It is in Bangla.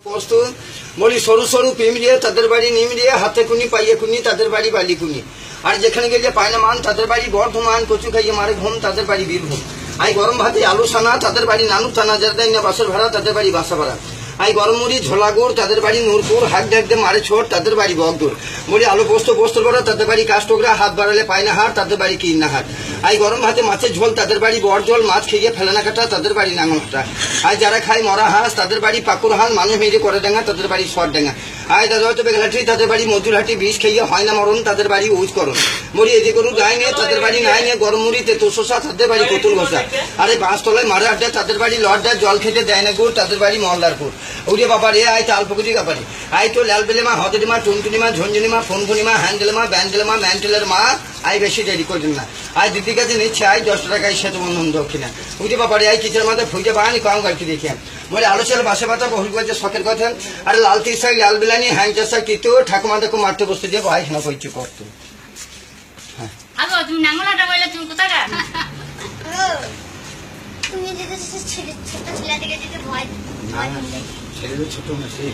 প্রস্তুত বলি সরু সরু পিমড়িয়ে তাদের বাড়ি নিমড়িয়ে হাতে কুনি পাইয়ে কুনি তাদের বাড়ি বালি কুনি আর যেখানে গেলে পায়না মান তাদের বাড়ি বর্ধমান কচু খাইয়ে মারে ঘুম তাদের বাড়ি বীরভূম আই গরম ভাতে আলু সানা তাদের বাড়ি নানু টানা যার দেয় না বাসের ভাড়া তাদের বাড়ি বাসা ভাড়া আই গরম মুড়ি ঝোলা গুড় তাদের বাড়ি নূরপুর হাত ঢাকতে মারে ছোট তাদের বাড়ি বগদুর বলি আলু পোস্ত পোস্তর বড়া তাদের বাড়ি কাস্টকরা হাত বাড়ালে পায়না হাট তাদের বাড়ি কিন্না হাট আই গরম ভাতে মাছের ঝোল তাদের বাড়ি বড়জল মাছ খেয়ে ফেলানা কাটা তাদের বাড়ি নাঙলটা আই যারা খায় মরা হাঁস তাদের বাড়ি পাকুর হাঁস মানুষ মেরে করে ডাঙ্গা তাদের বাড়ি সর ডাঙ্গা আই দাদা হয়তো বেগলাঠি তাদের বাড়ি মজুরহাটি বিষ খেয়ে হয় না মরণ তাদের বাড়ি উজ করণ বলি এদি গরু গায়ে নিয়ে তাদের বাড়ি নাই নিয়ে গরম মুড়ি তেতো শোষা তাদের বাড়ি কতুল বসা আরে বাঁশতলায় মারে আড্ডা তাদের বাড়ি লড্ডা জল খেতে দেয় না গুড় তাদের বাড়ি মলদারপুর উড়ে বাবা রে আই তালপুকুরি কাপারি আই তো লাল বেলেমা হদেরিমা টুনটুনিমা ঝঞ্ঝুনিমা ফোনফুনিমা হ্যান্ডেলমা ব্যান্ডেলমা ম্যান্টেলের মা আই বেশি দেরি করেন না আই দিদির কাছে নিচ্ছে আই 10 টাকায় সেতু বন্ধন দক্ষিণা উঠে বাবা রে আই কিচের মাথায় ফুজে বাহানি কম গাড়ি দেখে বলে আলো চাল বাসে পাতা বহুল করছে শখের কথা আরে লাল তিরশাক লাল বিলানি হ্যাং চাষা কিতো ঠাকুমাদেরকে মারতে বসতে দিয়ে ভাই শোনা করছি করতো তুমি নাঙ্গলাটা বললে তুমি কোথায় গেল তুমি যেতে ছোট ছেলে দিকে যেতে ভয় ছেলেদের ছোট না সেই